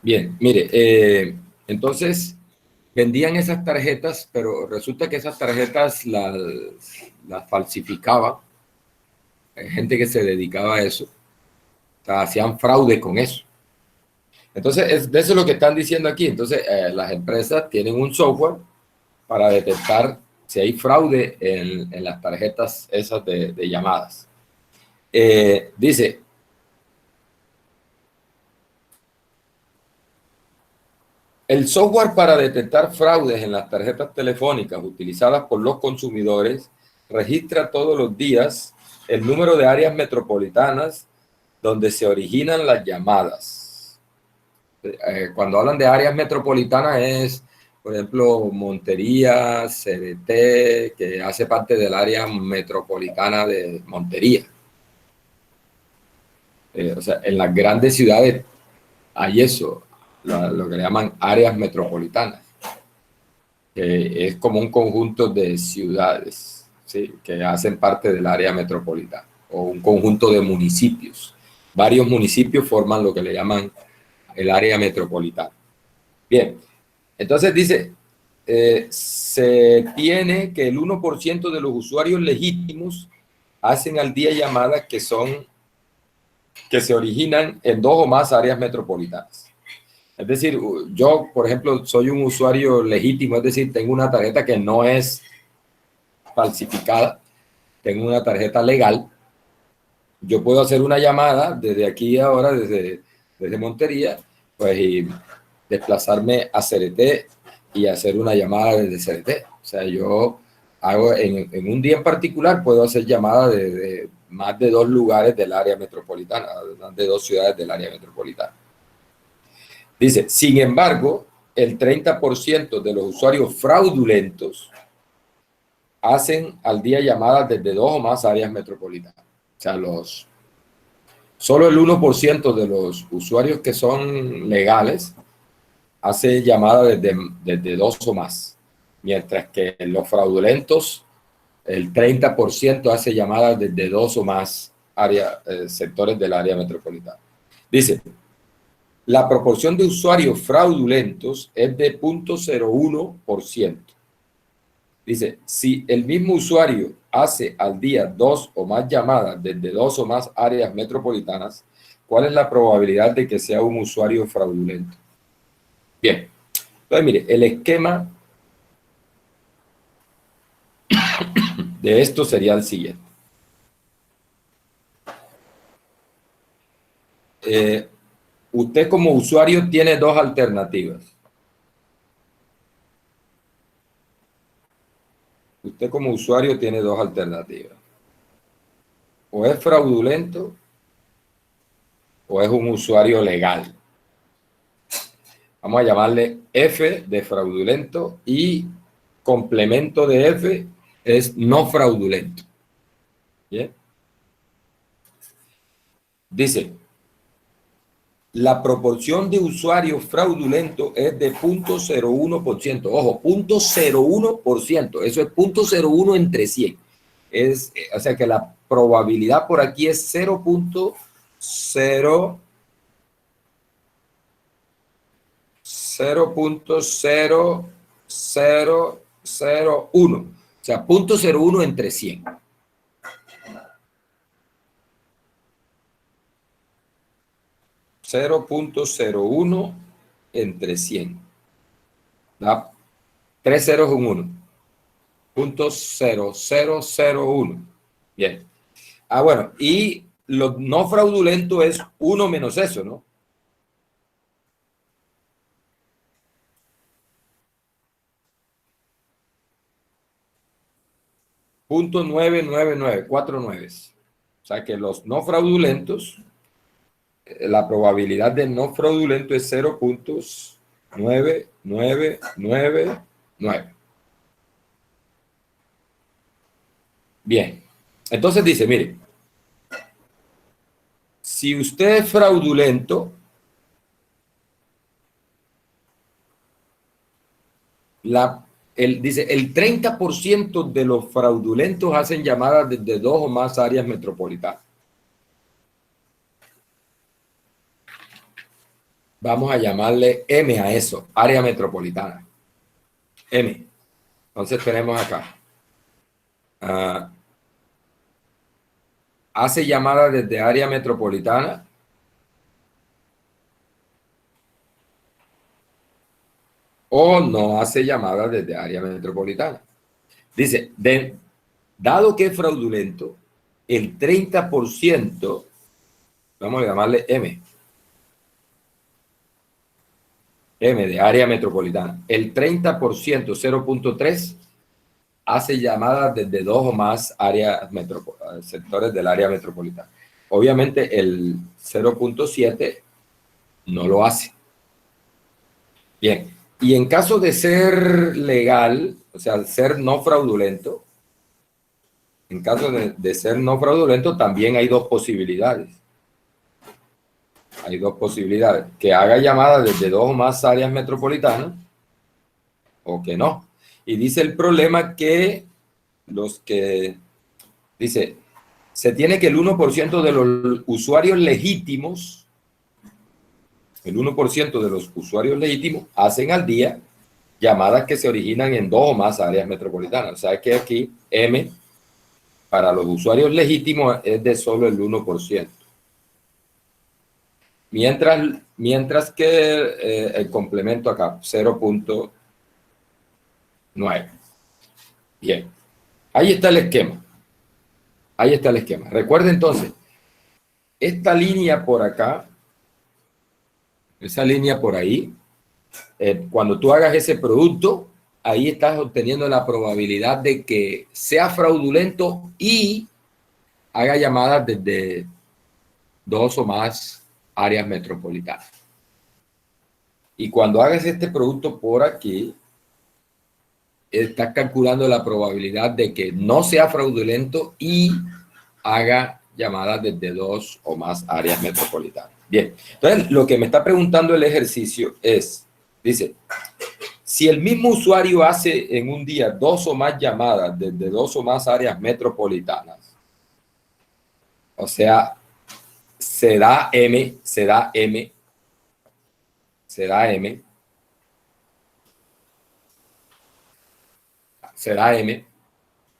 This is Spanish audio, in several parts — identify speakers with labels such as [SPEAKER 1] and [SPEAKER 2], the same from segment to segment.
[SPEAKER 1] Bien, mire, entonces vendían esas tarjetas, pero resulta que esas tarjetas las falsificaban. Hay gente que se dedicaba a eso, o sea, hacían fraude con eso. Entonces, de eso es lo que están diciendo aquí. Entonces, las empresas tienen un software para detectar si hay fraude en las tarjetas esas de llamadas. Dice, el software para detectar fraudes en las tarjetas telefónicas utilizadas por los consumidores registra todos los días el número de áreas metropolitanas donde se originan las llamadas. Cuando hablan de áreas metropolitanas es, por ejemplo, Montería, CDT, que hace parte del área metropolitana de Montería. O sea, en las grandes ciudades hay eso, lo que le llaman áreas metropolitanas, que es como un conjunto de ciudades, ¿sí?, que hacen parte del área metropolitana, o un conjunto de municipios. Varios municipios forman lo que le llaman el área metropolitana. Bien, entonces dice, se tiene que el 1% de los usuarios legítimos hacen al día llamadas que se originan en 2 o más áreas metropolitanas. Es decir, yo, por ejemplo, soy un usuario legítimo, es decir, tengo una tarjeta que no es falsificada, tengo una tarjeta legal. Yo puedo hacer una llamada desde aquí ahora, desde Montería, pues, y desplazarme a CRT y hacer una llamada desde CRT. O sea, yo hago en un día en particular, puedo hacer llamadas de más de 2 lugares del área metropolitana, más de 2 ciudades del área metropolitana. Dice, sin embargo, el 30% de los usuarios fraudulentos hacen al día llamadas desde 2 o más áreas metropolitanas. O sea, solo el 1% de los usuarios que son legales hace llamadas desde 2 o más, mientras que los fraudulentos, el 30% hace llamadas desde 2 o más sectores del área metropolitana. Dice, la proporción de usuarios fraudulentos es de 0.01%. Dice, si el mismo usuario hace al día 2 o más llamadas desde 2 o más áreas metropolitanas, ¿cuál es la probabilidad de que sea un usuario fraudulento? Bien, entonces mire, el esquema de esto sería el siguiente. Usted como usuario tiene 2 alternativas. Usted como usuario tiene 2 alternativas. O es fraudulento o es un usuario legal. Vamos a llamarle F de fraudulento y complemento de F es no fraudulento. ¿Bien? Dice, la proporción de usuarios fraudulentos es de 0.01%. Ojo, 0.01%. Eso es 0.01 entre 100. O sea que la probabilidad por aquí es 0.001. O sea, 0.01 entre 100. .01 entre 100. ¿Da? 3 ceros un 1. 0.0001. Bien. Bueno, y lo no fraudulento es 1 menos eso, ¿no? .999, 4 nueves. O sea que los no fraudulentos, la probabilidad de no fraudulento es 0.9999. Bien, entonces dice, mire, si usted es fraudulento, dice, el 30% de los fraudulentos hacen llamadas desde 2 o más áreas metropolitanas. Vamos a llamarle M a eso, área metropolitana. M. Entonces tenemos acá. Hace llamadas desde área metropolitana o no hace llamadas desde área metropolitana. Dice, dado que es fraudulento, el 30%, vamos a llamarle M de área metropolitana, el 30%, 0.3, hace llamadas desde dos o más áreas sectores del área metropolitana. Obviamente el 0.7 no lo hace. Bien, y en caso de ser legal, o sea, ser no fraudulento, en caso de ser no fraudulento, también hay dos posibilidades. Hay dos posibilidades, que haga llamadas desde dos o más áreas metropolitanas o que no. Y dice el problema que dice, se tiene que el 1% de los usuarios legítimos, el 1% de los usuarios legítimos hacen al día llamadas que se originan en dos o más áreas metropolitanas. O sea que aquí M para los usuarios legítimos es de solo el 1%. Mientras que el complemento acá, 0.9. Bien, ahí está el esquema. Ahí está el esquema. Recuerda entonces, esta línea por acá, esa línea por ahí, cuando tú hagas ese producto, ahí estás obteniendo la probabilidad de que sea fraudulento y haga llamadas desde dos o más áreas metropolitanas. Y cuando hagas este producto por aquí, estás calculando la probabilidad de que no sea fraudulento y haga llamadas desde dos o más áreas metropolitanas. Bien, entonces lo que me está preguntando el ejercicio es, dice, si el mismo usuario hace en un día dos o más llamadas desde dos o más áreas metropolitanas, o sea, se da M,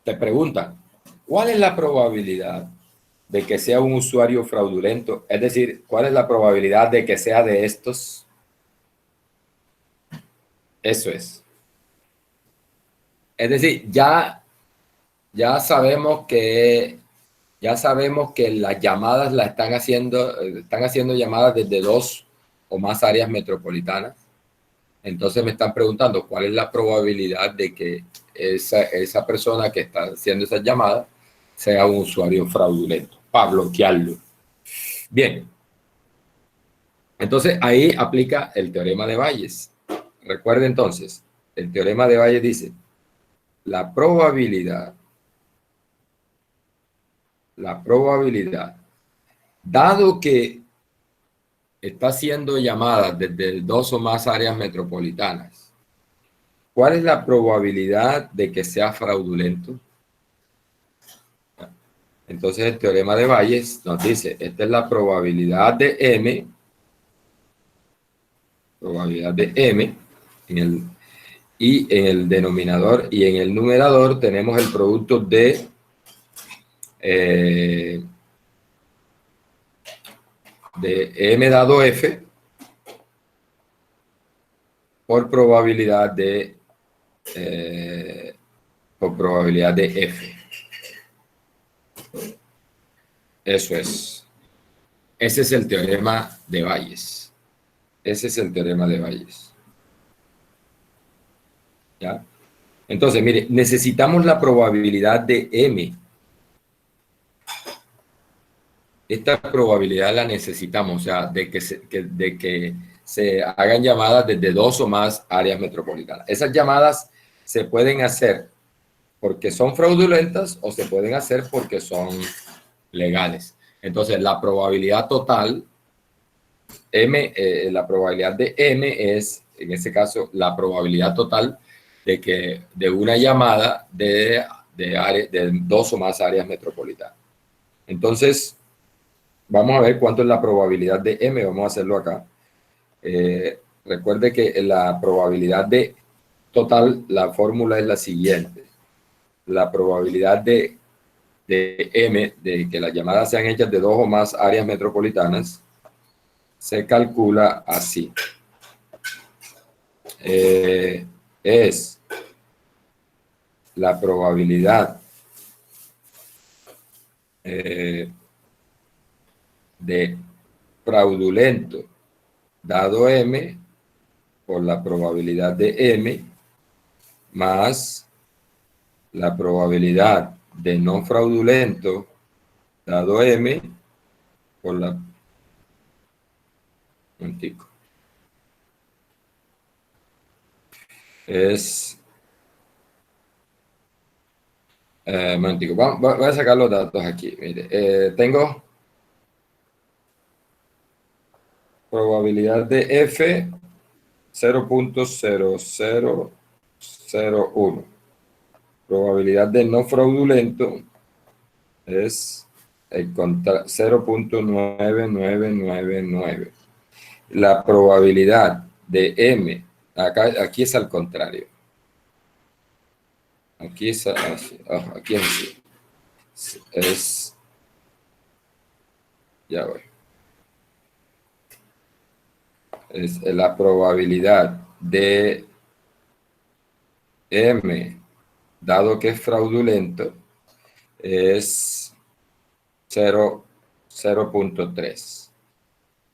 [SPEAKER 1] te preguntan, ¿cuál es la probabilidad de que sea un usuario fraudulento? Es decir, ¿cuál es la probabilidad de que sea de estos? Eso es. Es decir, ya sabemos que las llamadas están haciendo llamadas desde dos o más áreas metropolitanas. Entonces me están preguntando cuál es la probabilidad de que esa persona que está haciendo esas llamadas sea un usuario fraudulento, para bloquearlo. Bien, entonces ahí aplica el teorema de Bayes. Recuerde entonces, el teorema de Bayes dice, la probabilidad, dado que está haciendo llamadas desde dos o más áreas metropolitanas, ¿cuál es la probabilidad de que sea fraudulento? Entonces el teorema de Bayes nos dice, esta es la probabilidad de M, y en el denominador y en el numerador tenemos el producto de M dado F por probabilidad de F. Eso es. Ese es el teorema de Bayes. ¿Ya? Entonces, mire, necesitamos la probabilidad de M. Esta probabilidad la necesitamos, o sea, de que se hagan llamadas desde dos o más áreas metropolitanas. Esas llamadas se pueden hacer porque son fraudulentas o se pueden hacer porque son legales. Entonces, la probabilidad total, la probabilidad de M es, en este caso, la probabilidad total de una llamada de dos o más áreas metropolitanas. Entonces, vamos a ver cuánto es la probabilidad de M. Vamos a hacerlo acá. Recuerde que la probabilidad de total, la fórmula es la siguiente. La probabilidad de M, de que las llamadas sean hechas de 2 o más áreas metropolitanas, se calcula así. Es la probabilidad de fraudulento dado M por la probabilidad de M más la probabilidad de no fraudulento dado M por la... Momentico. Es... momentico. Voy a sacar los datos aquí. Mire, tengo probabilidad de F 0.0001. Probabilidad de no fraudulento es 0.9999. La probabilidad de M, aquí es al contrario. Aquí es así. Aquí es así. Ya voy. Es la probabilidad de M, dado que es fraudulento, es 0.3.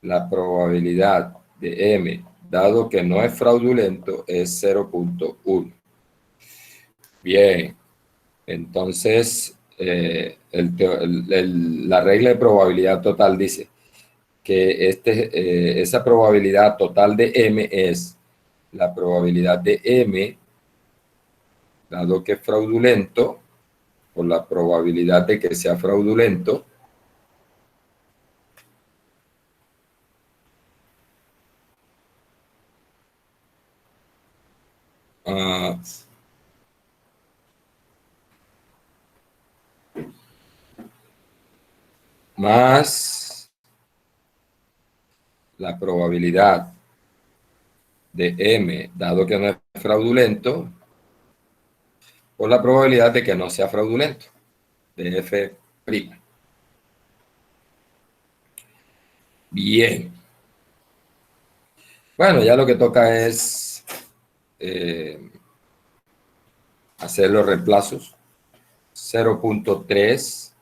[SPEAKER 1] La probabilidad de M, dado que no es fraudulento, es 0.1. Bien, entonces la regla de probabilidad total dice que esa probabilidad total de M es la probabilidad de M, dado que es fraudulento, por la probabilidad de que sea fraudulento, más la probabilidad de M, dado que no es fraudulento, por la probabilidad de que no sea fraudulento, de F'. Bien. Bueno, ya lo que toca es hacer los reemplazos. 0.3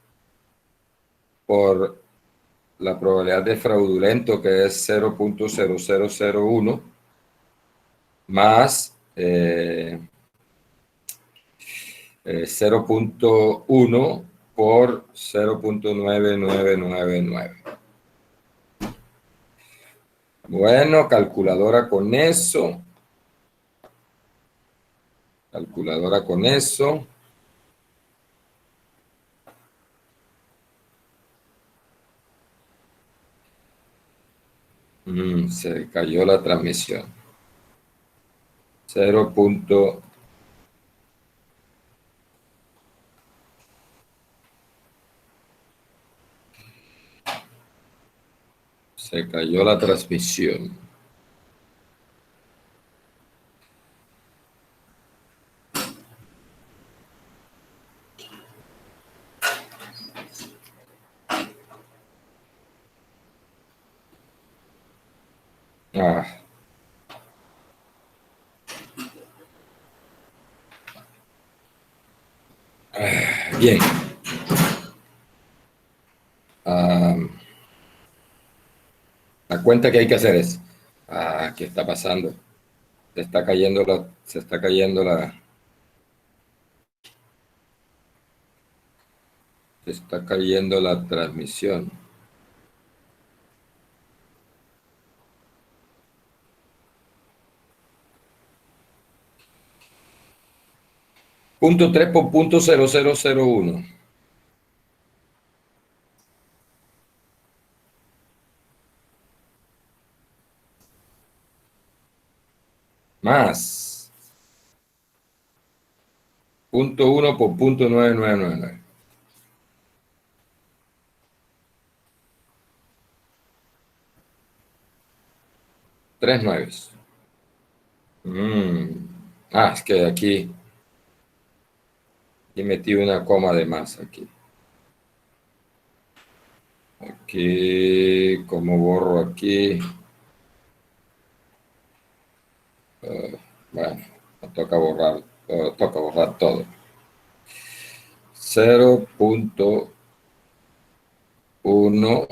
[SPEAKER 1] por la probabilidad de fraudulento, que es 0.0001, más 0.1 por 0.9999. Bueno, calculadora con eso. Calculadora con eso. Se cayó la transmisión. 0. Se cayó la transmisión. Bien. La cuenta que hay que hacer es, ¿qué está pasando? Se está cayendo la transmisión. Punto 3 por punto 0001. Más punto 1 por punto 9999. 3 nueves. Es que aquí metí una coma de más aquí. Aquí, ¿cómo borro aquí? Bueno, toca borrar todo. 0.1,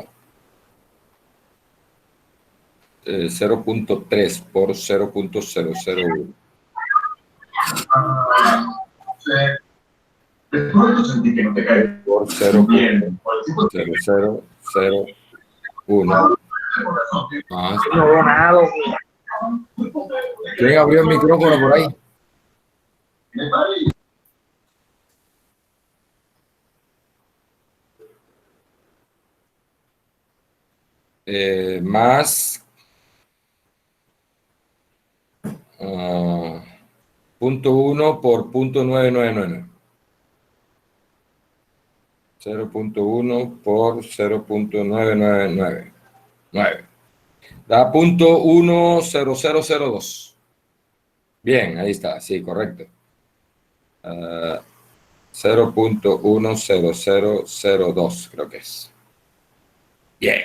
[SPEAKER 1] 0.3 por 0.001.
[SPEAKER 2] Sentí que no te cae
[SPEAKER 1] por 0.0001. ¿Quién abrió el micrófono por ahí? Más 0.1 por 0.9999. 0.1 por 0.9999. Da 0.10002. Bien, ahí está, sí, correcto. 0.10002, creo que es. Bien.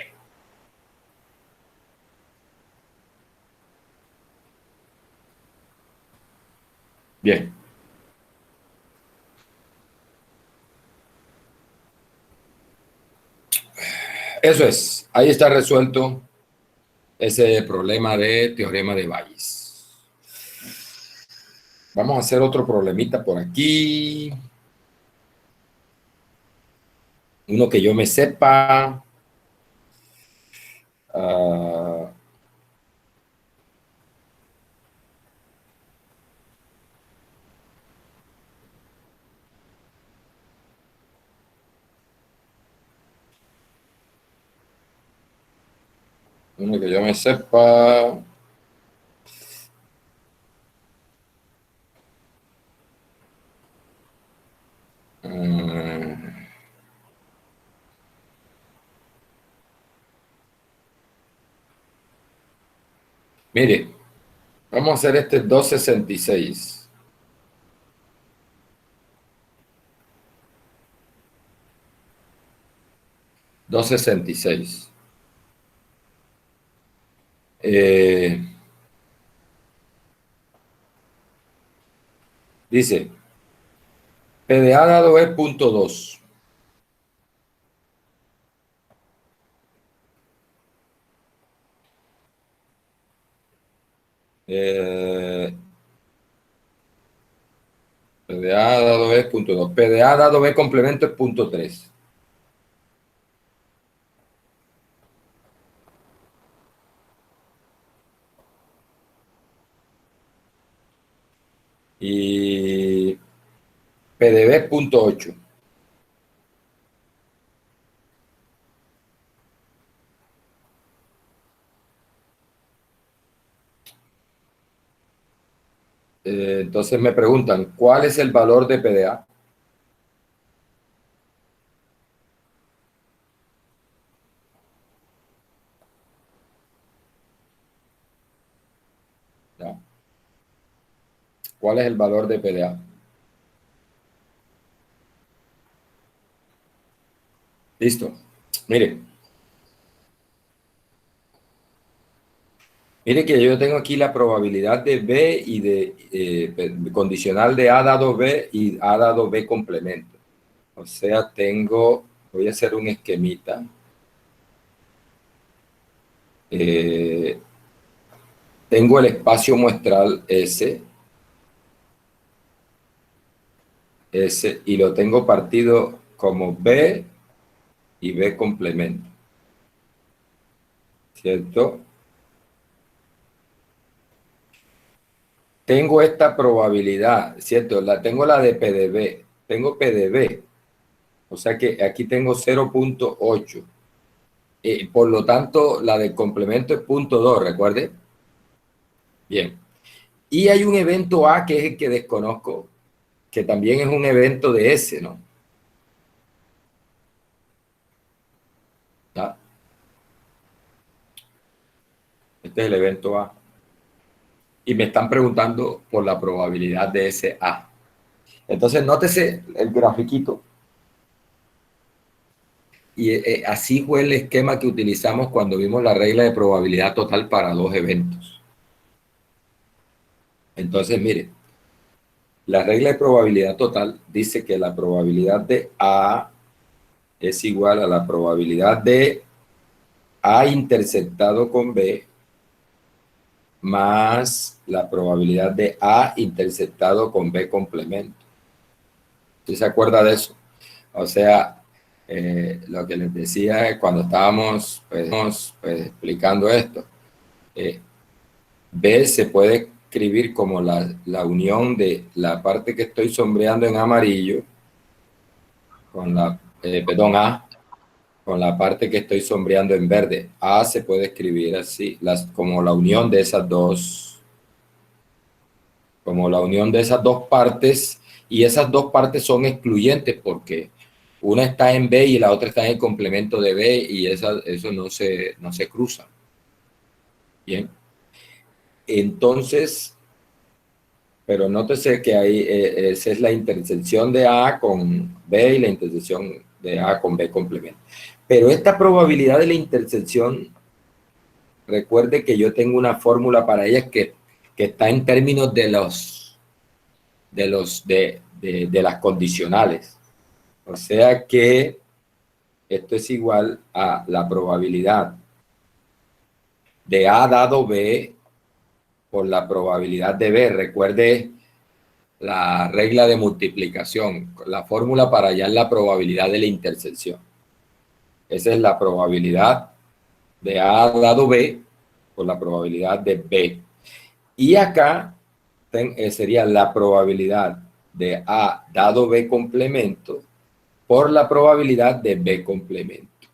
[SPEAKER 1] Bien. Eso es. Ahí está resuelto ese problema de teorema de Bayes. Vamos a hacer otro problemita por aquí. Uno que yo me sepa. Uno que yo me sepa. Mire, vamos a hacer este 266. Dice, PDA dado es 0.2. PDA dado es 0.2. PDA dado B complemento es 0.3. Y PDB es 0.8. Entonces me preguntan, ¿cuál es el valor de PDA? ¿Ya? ¿Cuál es el valor de PDA? Listo. Mire que yo tengo aquí la probabilidad de B y de condicional de A dado B y A dado B complemento. O sea, voy a hacer un esquemita. Tengo el espacio muestral S, y lo tengo partido como B y B complemento. ¿Cierto? Tengo esta probabilidad, ¿cierto? Tengo la de PDB. Tengo PDB. O sea que aquí tengo 0.8. Por lo tanto, la del complemento es 0.2, ¿recuerde? Bien. Y hay un evento A que es el que desconozco, que también es un evento de S, ¿no? ¿Ya? Este es el evento A. Y me están preguntando por la probabilidad de ese A. Entonces, nótese el grafiquito. Y así fue el esquema que utilizamos cuando vimos la regla de probabilidad total para dos eventos. Entonces, mire, la regla de probabilidad total dice que la probabilidad de A es igual a la probabilidad de A interceptado con B más la probabilidad de A interceptado con B complemento. ¿Sí se acuerda de eso? O sea, lo que les decía cuando estábamos explicando esto, B se puede escribir como la unión de la parte que estoy sombreando en amarillo con la, perdón, A, con la parte que estoy sombreando en verde. A se puede escribir así, como la unión de esas dos, como la unión de esas dos partes, y esas dos partes son excluyentes porque una está en B y la otra está en el complemento de B y eso no se cruza. Bien. Entonces, pero nótese que ahí esa es la intersección de A con B y la intersección de A con B complemento. Pero esta probabilidad de la intersección, recuerde que yo tengo una fórmula para ella que está en términos de las condicionales. O sea que esto es igual a la probabilidad de A dado B por la probabilidad de B. Recuerde la regla de multiplicación, la fórmula para hallar la probabilidad de la intersección. Esa es la probabilidad de A dado B por la probabilidad de B. Y acá sería la probabilidad de A dado B complemento por la probabilidad de B complemento.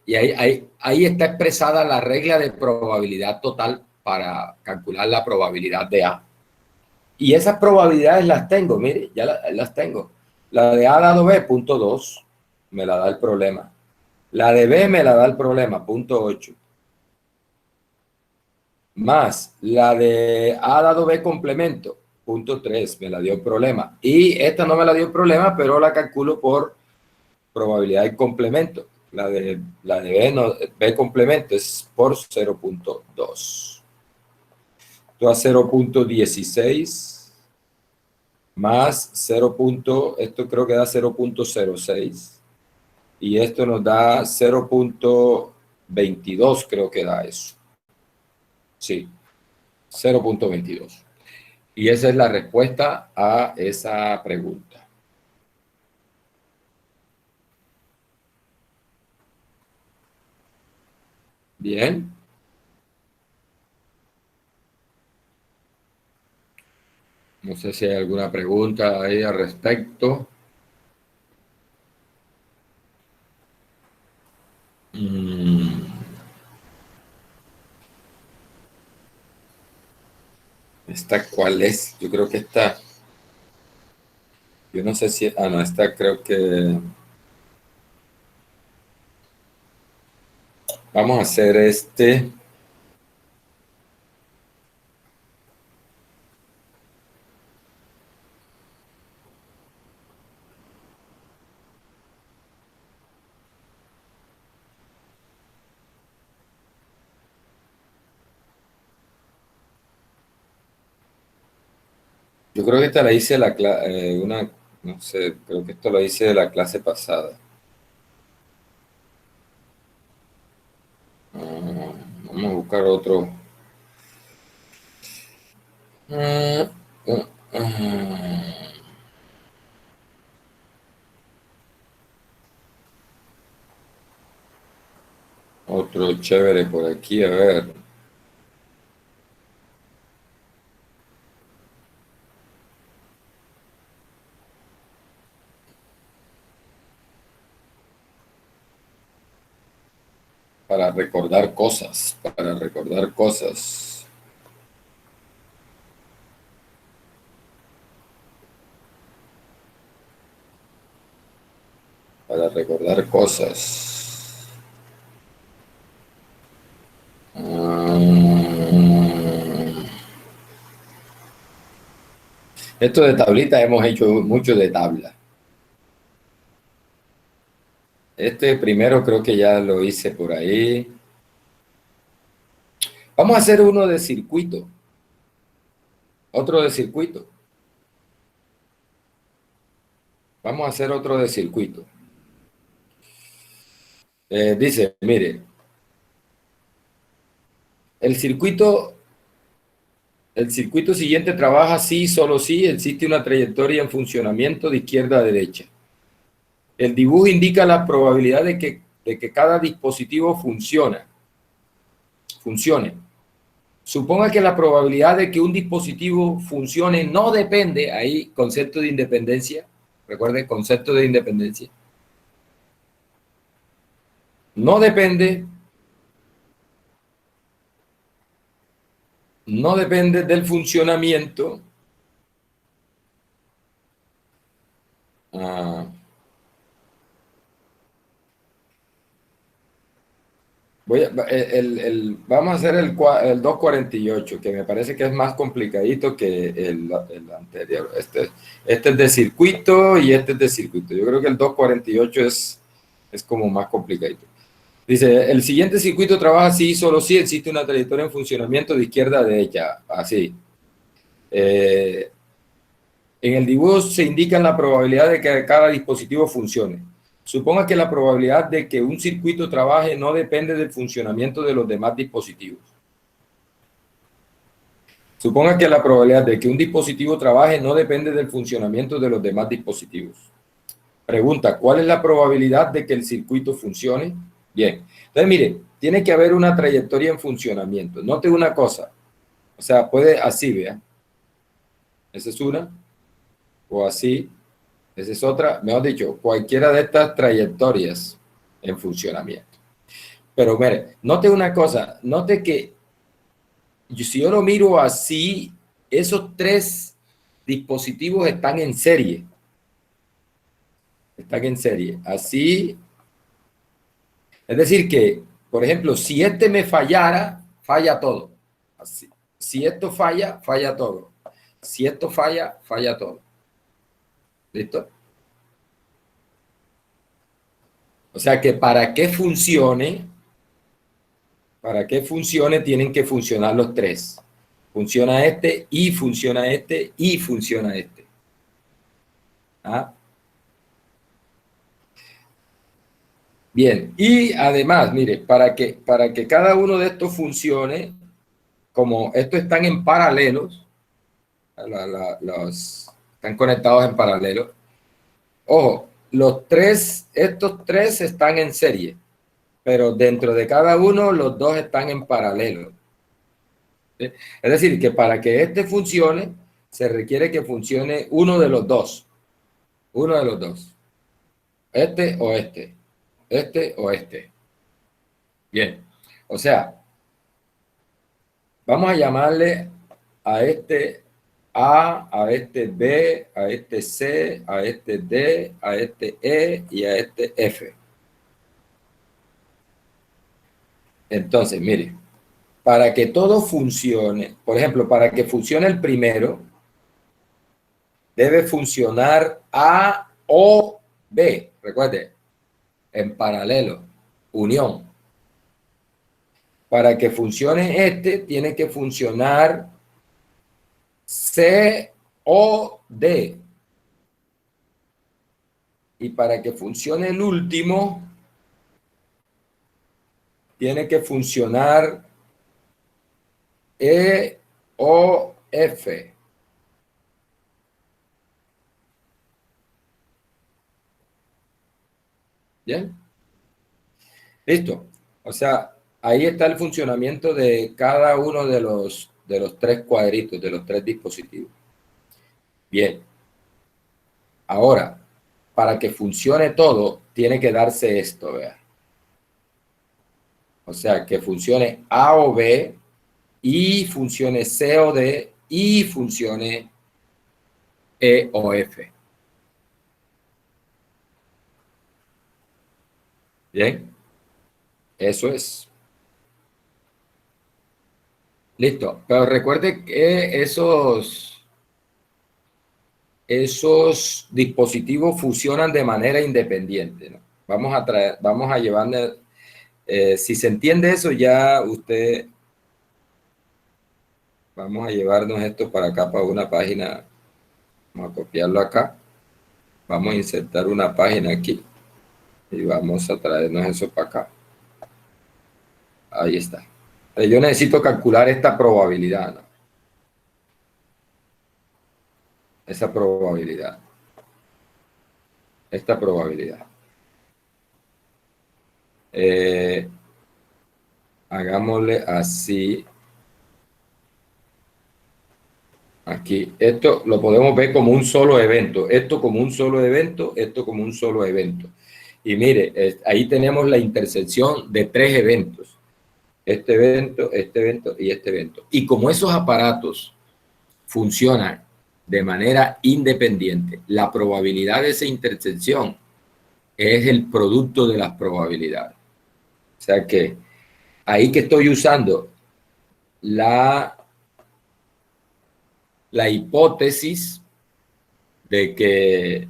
[SPEAKER 1] Y ahí está expresada la regla de probabilidad total para calcular la probabilidad de A. Y esas probabilidades las tengo, mire, ya las tengo. La de A dado B, punto 2, me la da el problema. La de B me la da el problema, punto 8. Más la de A dado B complemento, punto 3, me la dio el problema. Y esta no me la dio el problema, pero la calculo por probabilidad de complemento. La de B, B complemento es por 0.2. Esto a 0.16 más 0. Esto creo que da 0.06 y esto nos da 0.22, creo que da eso. Sí, 0.22. Y esa es la respuesta a esa pregunta. Bien. No sé si hay alguna pregunta ahí al respecto. ¿Esta cuál es? Yo creo que esta. Yo no sé si. Ah, no, esta creo que. Vamos a hacer este. Yo creo que esta la hice no sé, creo que esto lo hice de la clase pasada. Vamos a buscar otro. Otro chévere por aquí, a ver. Para recordar cosas, para recordar cosas. Para recordar cosas. Esto de tablita hemos hecho mucho de tabla. Este primero creo que ya lo hice por ahí. Vamos a hacer uno de circuito. Otro de circuito. Vamos a hacer otro de circuito. Dice, mire, el circuito siguiente trabaja si, solo si existe una trayectoria en funcionamiento de izquierda a derecha. El dibujo indica la probabilidad de que cada dispositivo funcione. Suponga que la probabilidad de que un dispositivo funcione no depende, ahí concepto de independencia, recuerde, concepto de independencia, no depende del funcionamiento ah, vamos a hacer el 248, que me parece que es más complicadito que el anterior. Este es de circuito y este es de circuito. Yo creo que el 248 es como más complicadito. Dice, el siguiente circuito trabaja si, solo si existe una trayectoria en funcionamiento de izquierda a derecha. Así. En el dibujo se indica la probabilidad de que cada dispositivo funcione. Suponga que la probabilidad de que un circuito trabaje no depende del funcionamiento de los demás dispositivos. Suponga que la probabilidad de que un dispositivo trabaje no depende del funcionamiento de los demás dispositivos. Pregunta, ¿cuál es la probabilidad de que el circuito funcione? Bien, entonces mire, tiene que haber una trayectoria en funcionamiento. Note una cosa, o sea, puede así, vea. Esa es una, o así, esa es otra, mejor dicho, cualquiera de estas trayectorias en funcionamiento. Pero mire, note una cosa, note que si yo lo miro así, esos tres dispositivos están en serie. Están en serie. Así, es decir que, por ejemplo, si este me fallara, falla todo. Así. Si esto falla, falla todo. Si esto falla, falla todo. ¿Listo? O sea que para que funcione, tienen que funcionar los tres. Funciona este y funciona este y funciona este. ¿Ah? Bien, y además, mire, para que cada uno de estos funcione, como estos están en paralelos, los están conectados en paralelo. Ojo, estos tres están en serie, pero dentro de cada uno los dos están en paralelo. ¿Sí? Es decir, que para que este funcione, se requiere que funcione uno de los dos. Uno de los dos. Este o este. Este o este. Bien. O sea, vamos a llamarle a este a este B, a este C, a este D, a este E y a este F. Entonces, mire, para que todo funcione, por ejemplo, para que funcione el primero, debe funcionar A o B, recuerde, en paralelo, unión. Para que funcione este, tiene que funcionar C o D. Y para que funcione el último, tiene que funcionar E o F. ¿Bien? Listo. O sea, ahí está el funcionamiento de cada uno de los tres cuadritos, de los tres dispositivos. Bien. Ahora, para que funcione todo, tiene que darse esto, vea. O sea, que funcione A o B, y funcione C o D, y funcione E o F. Bien. Eso es. Listo. Pero recuerde que esos dispositivos funcionan de manera independiente, ¿no? Vamos a llevar, si se entiende eso, ya usted, vamos a llevarnos esto para acá, para una página, vamos a copiarlo acá, vamos a insertar una página aquí y vamos a traernos eso para acá. Ahí está. Yo necesito calcular esta probabilidad, ¿no? Esa probabilidad. Esta probabilidad. Hagámosle así. Aquí. Esto lo podemos ver como un solo evento. Esto como un solo evento, esto como un solo evento. Y mire, ahí tenemos la intersección de 3 eventos. Este evento y este evento. Y como esos aparatos funcionan de manera independiente, la probabilidad de esa intersección es el producto de las probabilidades. O sea que ahí que estoy usando la hipótesis de que,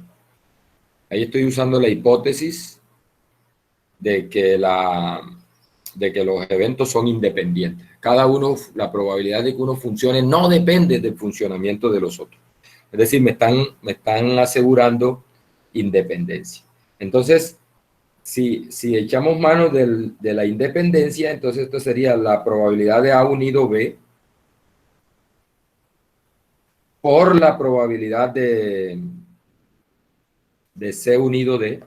[SPEAKER 1] ahí estoy usando la hipótesis de que, de que los eventos son independientes. Cada uno, la probabilidad de que uno funcione no depende del funcionamiento de los otros. Es decir, me están asegurando independencia. Entonces, si echamos mano de la independencia, entonces esto sería la probabilidad de A unido B por la probabilidad de C unido D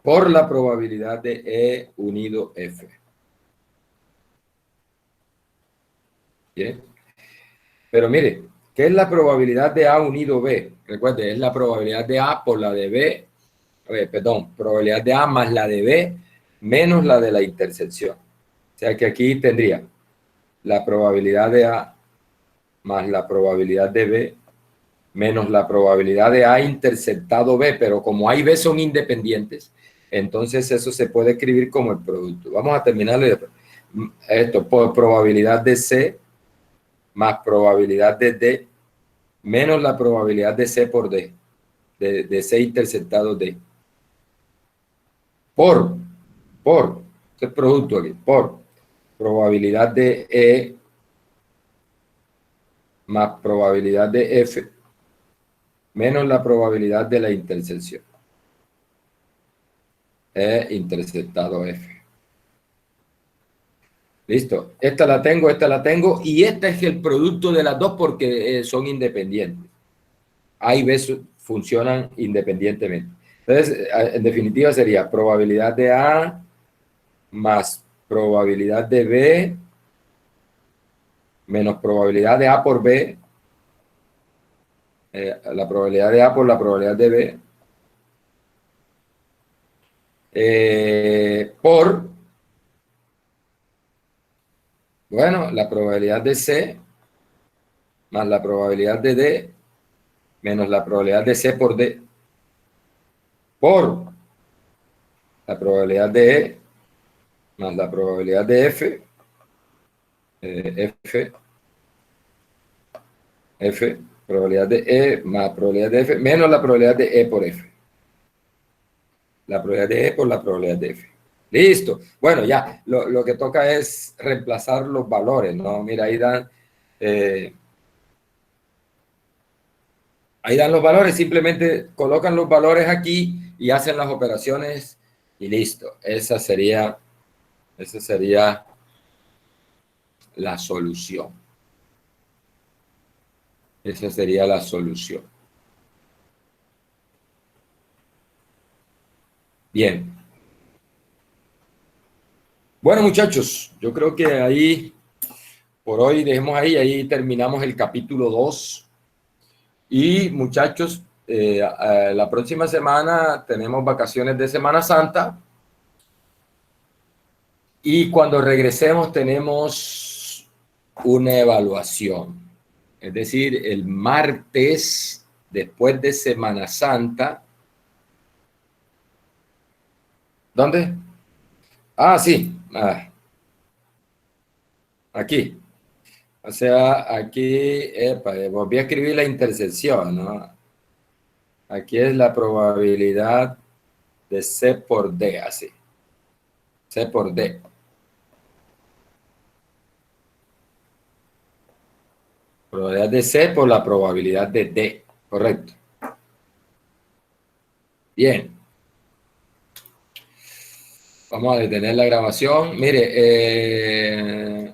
[SPEAKER 1] por la probabilidad de E unido F. ¿Bien? Pero mire, ¿qué es la probabilidad de A unido B? Recuerde, es la probabilidad de A por la de B, perdón, probabilidad de A más la de B menos la de la intersección. O sea que aquí tendría la probabilidad de A más la probabilidad de B menos la probabilidad de A interceptado B, pero como A y B son independientes, entonces eso se puede escribir como el producto. Vamos a terminar esto por probabilidad de C más probabilidad de D menos la probabilidad de C por D, de C interceptado D. Este es producto aquí, por probabilidad de E más probabilidad de F menos la probabilidad de la intersección. E interceptado F. Listo. Esta la tengo y este es el producto de las dos porque son independientes. A y B funcionan independientemente. Entonces, en definitiva sería probabilidad de A más probabilidad de B menos probabilidad de A por B, la probabilidad de A por la probabilidad de B, por, bueno, la probabilidad de C más la probabilidad de D menos la probabilidad de C por D, por la probabilidad de E más la probabilidad de F, F, probabilidad de E más probabilidad de F, menos la probabilidad de E por F. La probabilidad de E por la probabilidad de F. Listo. Bueno, ya, lo que toca es reemplazar los valores, ¿no? Mira, ahí dan los valores, simplemente colocan los valores aquí y hacen las operaciones y listo. Esa sería la solución. Esa sería la solución. Bien. Bueno, muchachos, yo creo que ahí, por hoy, dejemos ahí terminamos el capítulo 2. Y muchachos, la próxima semana tenemos vacaciones de Semana Santa. Y cuando regresemos tenemos una evaluación. Es decir, el martes, después de Semana Santa. ¿Dónde? Ah, sí. Aquí. O sea, aquí, volví a escribir la intersección, ¿no? Aquí es la probabilidad de C por D, así. C por D. Probabilidad de C por la probabilidad de D. Correcto. Bien. Vamos a detener la grabación. Mire,